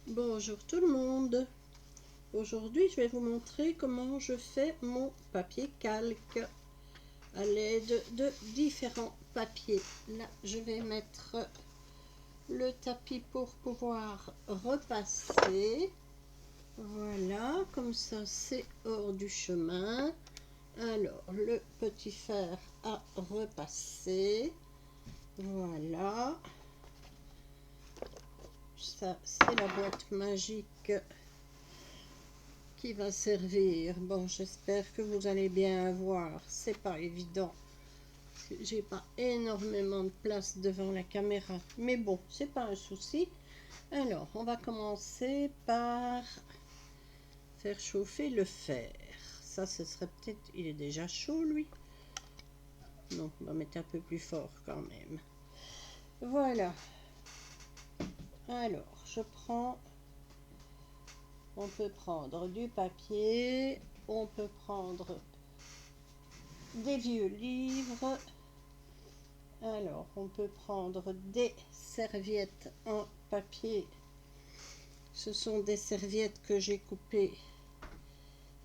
Bonjour tout le monde. Aujourd'hui, je vais vous montrer comment je fais mon papier calque à l'aide de différents papiers. Là, je vais mettre le tapis pour pouvoir repasser. Voilà, comme ça, c'est hors du chemin. Alors, le petit fer à repasser. Voilà. Ça, c'est la boîte magique qui va servir. Bon, j'espère que vous allez bien voir. C'est pas évident. J'ai pas énormément de place devant la caméra. Mais bon, c'est pas un souci. Alors, on va commencer par faire chauffer le fer. Ça, ce serait peut-être... Il est déjà chaud, lui. Non, on va mettre un peu plus fort quand même. Voilà. Alors, je prends... On peut prendre du papier. On peut prendre des vieux livres. Alors, on peut prendre des serviettes en papier. Ce sont des serviettes que j'ai coupées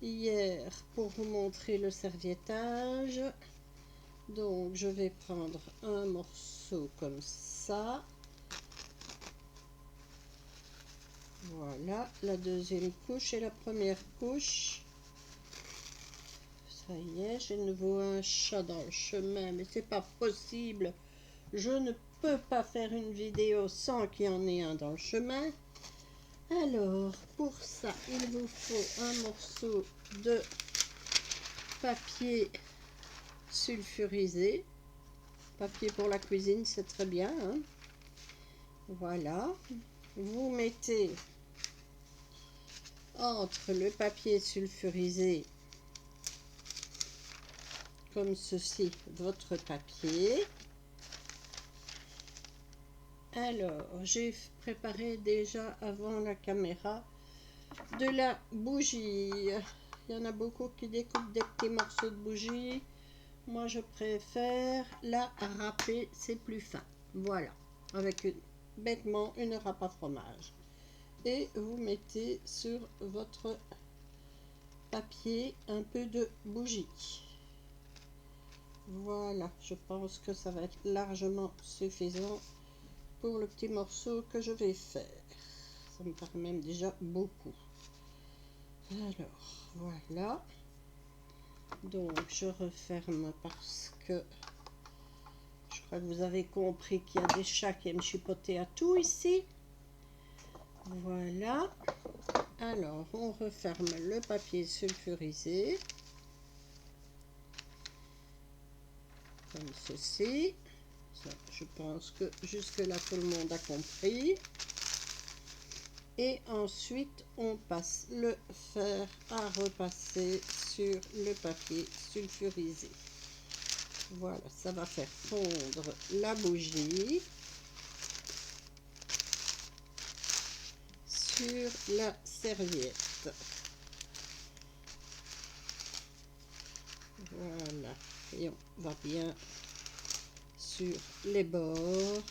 hier pour vous montrer le serviettage. Donc, je vais prendre un morceau comme ça. Voilà, la deuxième couche et la première couche. Ça y est, j'ai de nouveau un chat dans le chemin, mais c'est pas possible. Je ne peux pas faire une vidéo sans qu'il y en ait un dans le chemin. Alors, pour ça, il vous faut un morceau de papier sulfurisé. Papier pour la cuisine, c'est très bien, hein. Voilà. Vous mettez entre le papier sulfurisé, comme ceci, votre papier. Alors, j'ai préparé déjà avant la caméra de la bougie. Il y en a beaucoup qui découpent des petits morceaux de bougie. Moi, je préfère la râper, c'est plus fin. Voilà, avec bêtement une râpe à fromage. Et vous mettez sur votre papier un peu de bougie. Voilà, je pense que ça va être largement suffisant pour le petit morceau que je vais faire. Ça me paraît même déjà beaucoup. Alors, voilà. Donc, je referme parce que je crois que vous avez compris qu'il y a des chats qui aiment chipoter à tout ici. Voilà. Alors, on referme le papier sulfurisé. Comme ceci. Ça, je pense que jusque-là, tout le monde a compris. Et ensuite, on passe le fer à repasser sur le papier sulfurisé. Voilà, ça va faire fondre la bougie sur la serviette. Voilà, et on va bien sur les bords.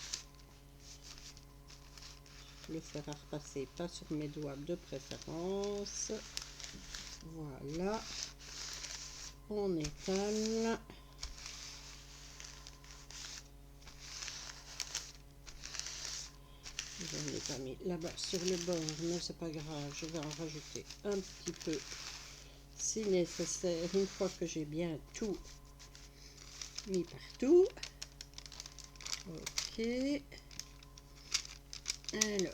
Le fer à repasser, pas sur mes doigts de préférence. Voilà, on étale. Je ne l'ai pas mis là-bas sur le bord, mais c'est pas grave, je vais en rajouter un petit peu si nécessaire, une fois que j'ai bien tout mis partout. Ok. Alors,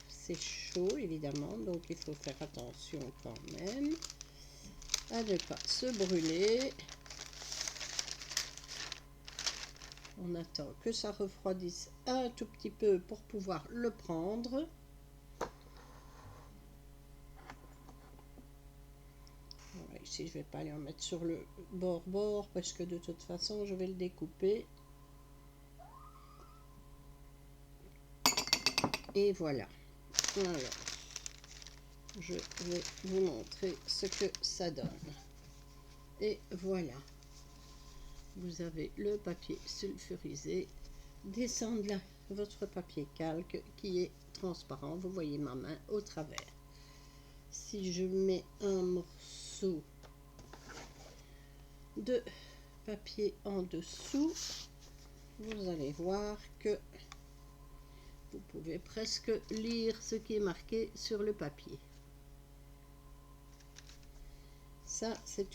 c'est chaud évidemment, donc il faut faire attention quand même à ne pas se brûler. On attend que ça refroidisse un tout petit peu pour pouvoir le prendre. Voilà, ici, je ne vais pas aller en mettre sur le bord parce que de toute façon, je vais le découper. Et voilà. Alors, je vais vous montrer ce que ça donne. Et voilà. Vous avez le papier sulfurisé. Descendre là votre papier calque qui est transparent. Vous voyez ma main au travers. Si je mets un morceau de papier en dessous, vous allez voir que vous pouvez presque lire ce qui est marqué sur le papier. Ça, c'est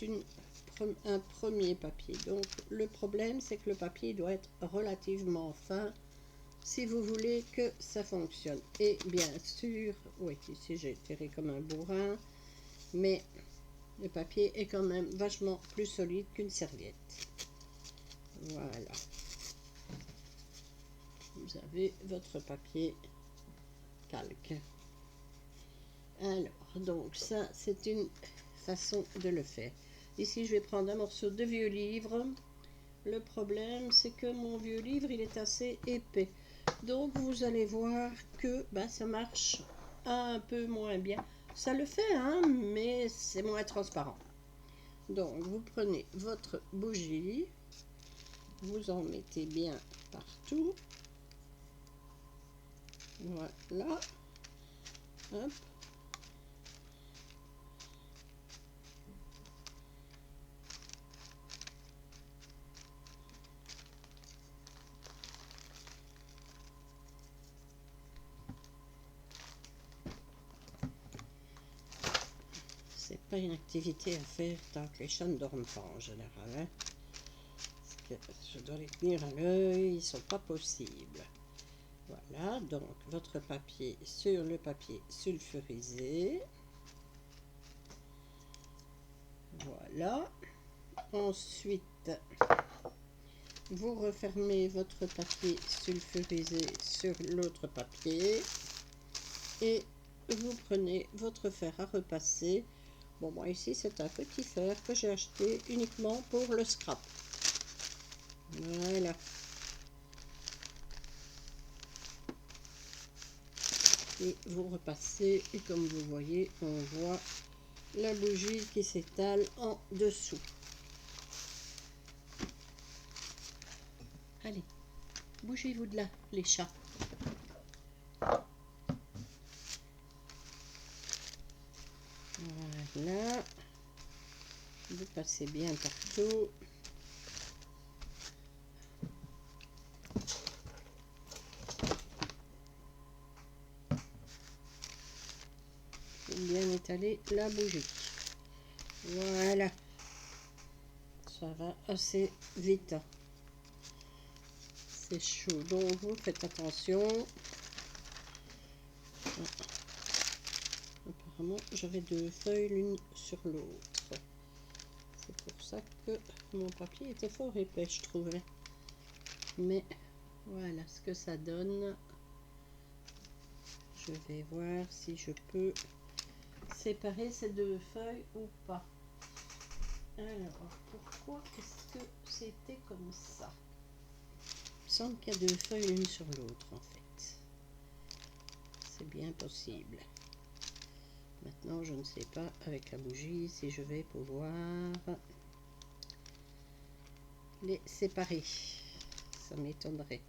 un premier papier. Donc, le problème, c'est que le papier doit être relativement fin si vous voulez que ça fonctionne. Et bien sûr, oui, ici j'ai tiré comme un bourrin, mais le papier est quand même vachement plus solide qu'une serviette. Voilà. Vous avez votre papier calque. Alors, donc ça, c'est une façon de le faire. Ici, je vais prendre un morceau de vieux livre. Le problème, c'est que mon vieux livre, il est assez épais. Donc, vous allez voir que ça marche un peu moins bien. Ça le fait, hein, mais c'est moins transparent. Donc, vous prenez votre bougie. Vous en mettez bien partout. Voilà. Hop. C'est pas une activité à faire tant que les chats ne dorment pas en général. Hein? Parce que je dois les tenir à l'œil, ils sont pas possibles. Voilà, donc votre papier sur le papier sulfurisé. Voilà. Ensuite, vous refermez votre papier sulfurisé sur l'autre papier et vous prenez votre fer à repasser. Bon, moi ici c'est un petit fer que j'ai acheté uniquement pour le scrap. Voilà. Et vous repassez et comme vous voyez, on voit la bougie qui s'étale en dessous. Allez, bougez-vous de là, les chats. Voilà. Vous passez bien partout. Bien étaler la bougie. Voilà. Ça va assez vite. C'est chaud, donc vous faites attention. Apparemment, j'avais deux feuilles l'une sur l'autre. C'est pour ça que mon papier était fort épais, je trouvais. Mais voilà ce que ça donne. Je vais voir si je peux séparer ces deux feuilles ou pas. Alors, pourquoi est-ce que c'était comme ça? Il me semble qu'il y a deux feuilles l'une sur l'autre en fait. C'est bien possible. Maintenant, je ne sais pas avec la bougie si je vais pouvoir les séparer. Ça m'étonnerait.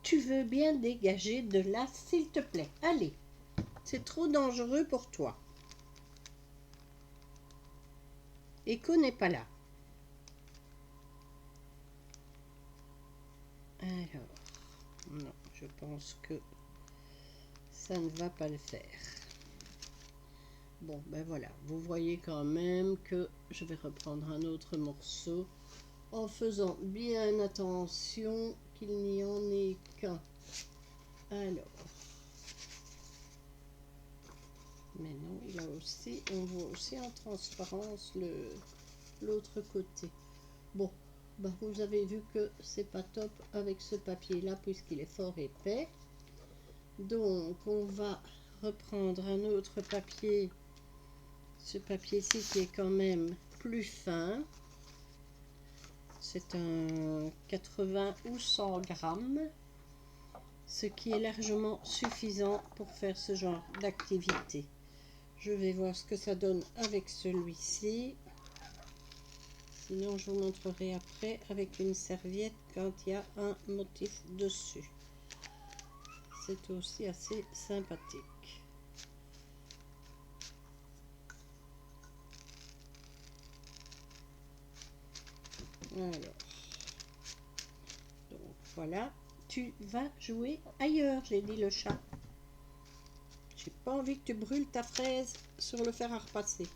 Tu veux bien dégager de là, s'il te plaît. Allez, c'est trop dangereux pour toi. Echo n'est pas là. Alors, non, je pense que ça ne va pas le faire. Bon, ben voilà, vous voyez quand même que je vais reprendre un autre morceau en faisant bien attention qu'il n'y en ait qu'un. Alors, maintenant, là aussi, on voit aussi en transparence l'autre côté. Bon, ben vous avez vu que c'est pas top avec ce papier-là puisqu'il est fort épais. Donc, on va reprendre un autre papier. Ce papier-ci qui est quand même plus fin. C'est un 80 ou 100 grammes, ce qui est largement suffisant pour faire ce genre d'activité. Je vais voir ce que ça donne avec celui-ci. Sinon, je vous montrerai après avec une serviette quand il y a un motif dessus. c'est aussi assez sympathique. Alors, donc voilà, tu vas jouer ailleurs, j'ai dit le chat. J'ai pas envie que tu brûles ta fraise sur le fer à repasser.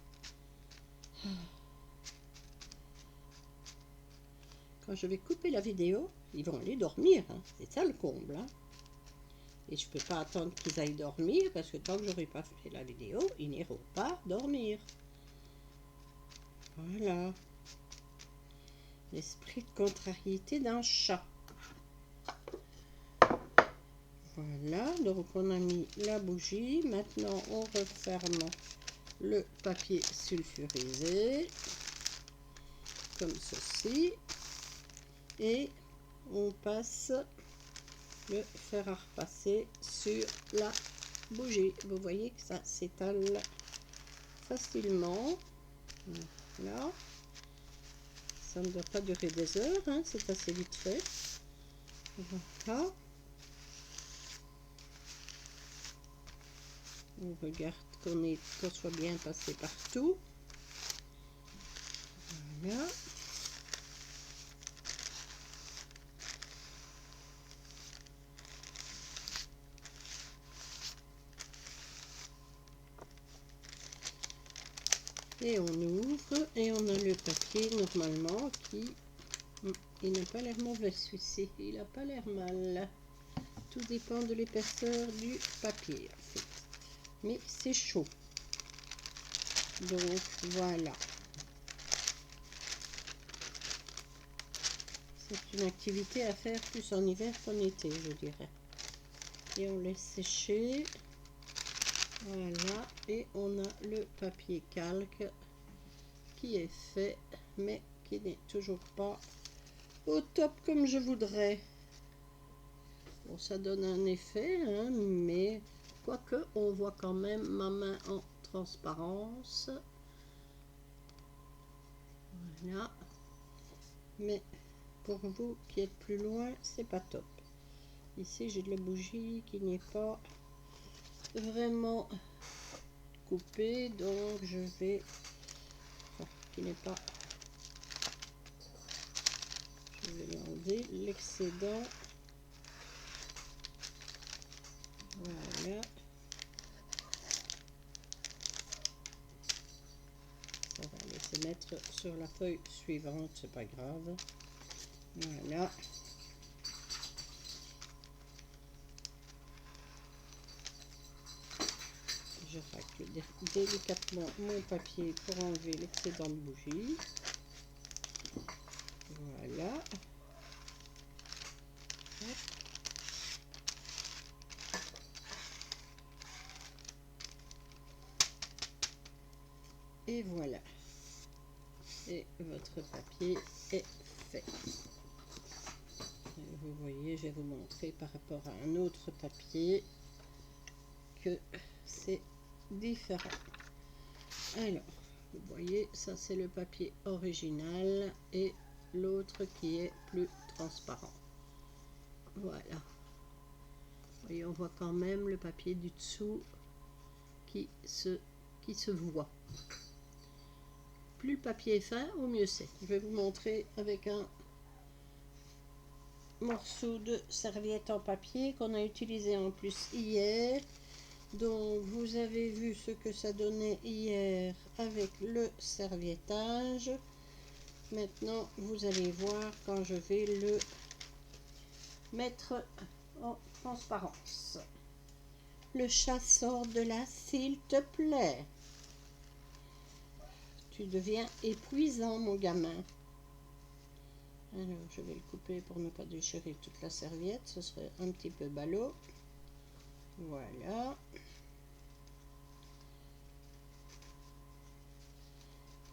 Quand je vais couper la vidéo, ils vont aller dormir, hein. C'est ça le comble, hein. Et je peux pas attendre qu'ils aillent dormir parce que tant que j'aurai pas fait la vidéo, ils n'iront pas dormir. Voilà. L'esprit de contrariété d'un chat. Voilà, donc on a mis la bougie. Maintenant, on referme le papier sulfurisé, comme ceci. Et on passe le fer à repasser sur la bougie. Vous voyez que ça s'étale facilement. Voilà. Ça ne doit pas durer des heures, hein, c'est assez vite fait. Voilà. On regarde qu'on soit bien passé partout. Voilà. Et on ouvre et on a le papier normalement qui... Il n'a pas l'air mauvais celui-ci, il n'a pas l'air mal. Tout dépend de l'épaisseur du papier en fait. Mais c'est chaud. Donc voilà. C'est une activité à faire plus en hiver qu'en été, je dirais. Et on laisse sécher. Voilà. Et on a le papier calque qui est fait, mais qui n'est toujours pas au top comme je voudrais. Bon, ça donne un effet, hein, mais quoique on voit quand même ma main en transparence. Voilà. Mais pour vous qui êtes plus loin, c'est pas top. Ici, j'ai de la bougie qui n'est pas vraiment coupée, donc je vais... Enfin, qui n'est pas... Je vais l'enlever, l'excédent. Voilà. On va aller se mettre sur la feuille suivante, c'est pas grave. Voilà. Je racle délicatement mon papier pour enlever l'excédent de bougie. Voilà. Hop. Et voilà. Et votre papier est fait. Et vous voyez, je vais vous montrer par rapport à un autre papier que c'est différent. Alors, vous voyez, ça c'est le papier original et l'autre qui est plus transparent. Voilà. Vous voyez, on voit quand même le papier du dessous qui se voit. Plus le papier est fin, au mieux c'est. Je vais vous montrer avec un morceau de serviette en papier qu'on a utilisé en plus hier. Donc vous avez vu ce que ça donnait hier avec le serviettage. Maintenant vous allez voir quand je vais le mettre en transparence. Le chat sort de là, s'il te plaît. Tu deviens épuisant, mon gamin. Alors, je vais le couper pour ne pas déchirer toute la serviette. Ce serait un petit peu ballot. Voilà.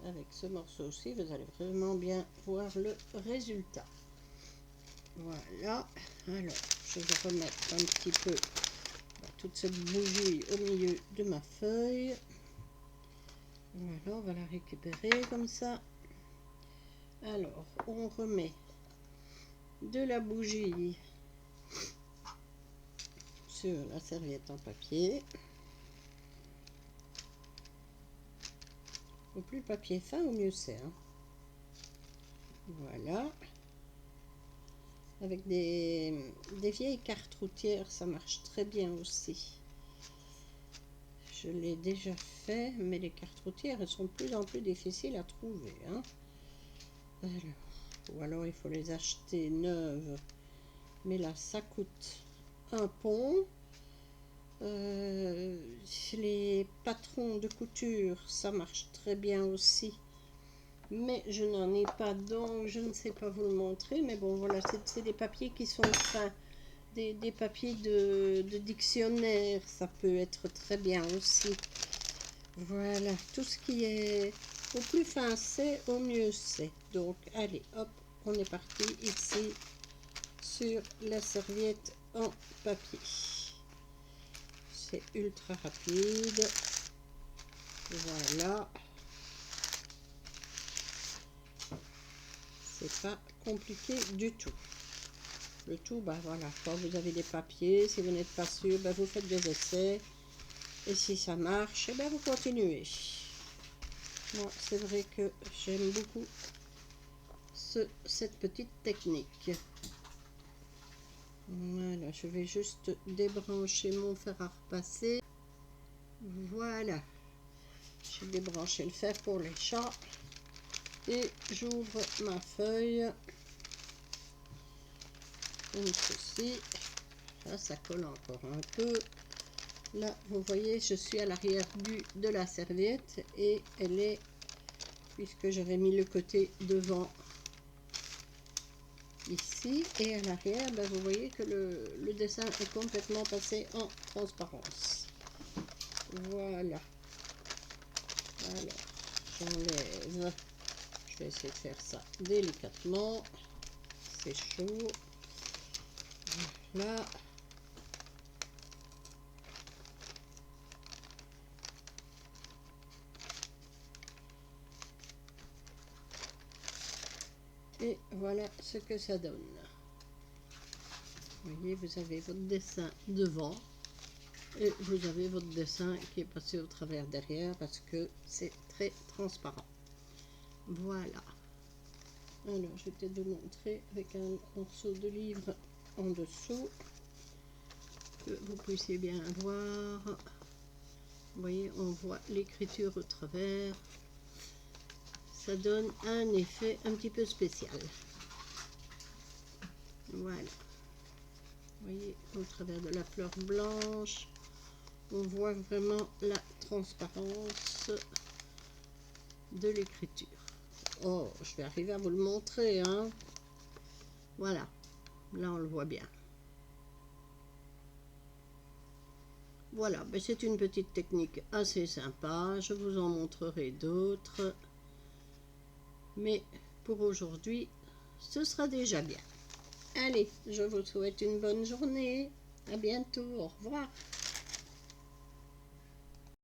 Avec ce morceau-ci, vous allez vraiment bien voir le résultat. Voilà. Alors, je vais remettre un petit peu toute cette bougie au milieu de ma feuille. Voilà, on va la récupérer comme ça. Alors, on remet de la bougie sur la serviette en papier. Au plus le papier est fin, au mieux c'est. Hein. Voilà. Avec des vieilles cartes routières, ça marche très bien aussi. Je l'ai déjà fait, mais les cartes routières, elles sont de plus en plus difficiles à trouver. Hein. Ou alors il faut les acheter neuves. Mais là, ça coûte un pont. Les patrons de couture, ça marche très bien aussi. Mais je n'en ai pas, donc je ne sais pas vous le montrer. Mais bon, voilà, c'est des papiers qui sont fins. Des papiers de dictionnaire, ça peut être très bien aussi. Voilà, tout ce qui est au plus fin c'est, au mieux c'est. Donc, allez, hop, on est parti ici sur la serviette en papier. C'est ultra rapide. Voilà. C'est pas compliqué du tout. Le tout, bah voilà, quand vous avez des papiers, si vous n'êtes pas sûr, bah vous faites des essais. Et si ça marche, et ben vous continuez. Moi, c'est vrai que j'aime beaucoup cette petite technique. Voilà, je vais juste débrancher mon fer à repasser. Voilà. J'ai débranché le fer pour les chats. Et j'ouvre ma feuille. Comme ceci. Là, ça colle encore un peu. Là, vous voyez, je suis à l'arrière de la serviette et elle est, puisque j'avais mis le côté devant ici, et à l'arrière, ben, vous voyez que le dessin est complètement passé en transparence. Voilà. Alors, j'enlève. Je vais essayer de faire ça délicatement. C'est chaud. Voilà. Et voilà ce que ça donne. Vous voyez, vous avez votre dessin devant et vous avez votre dessin qui est passé au travers derrière parce que c'est très transparent. Voilà. Alors, je vais peut-être vous montrer avec un morceau de livre en dessous que vous puissiez bien voir. Vous voyez, on voit l'écriture au travers. Ça donne un effet un petit peu spécial. Voilà. Vous voyez, au travers de la fleur blanche, on voit vraiment la transparence de l'écriture. Oh, je vais arriver à vous le montrer, hein. Voilà, là on le voit bien. Voilà, ben c'est une petite technique assez sympa. Je vous en montrerai d'autres. Mais pour aujourd'hui, ce sera déjà bien. Allez, je vous souhaite une bonne journée. À bientôt. Au revoir.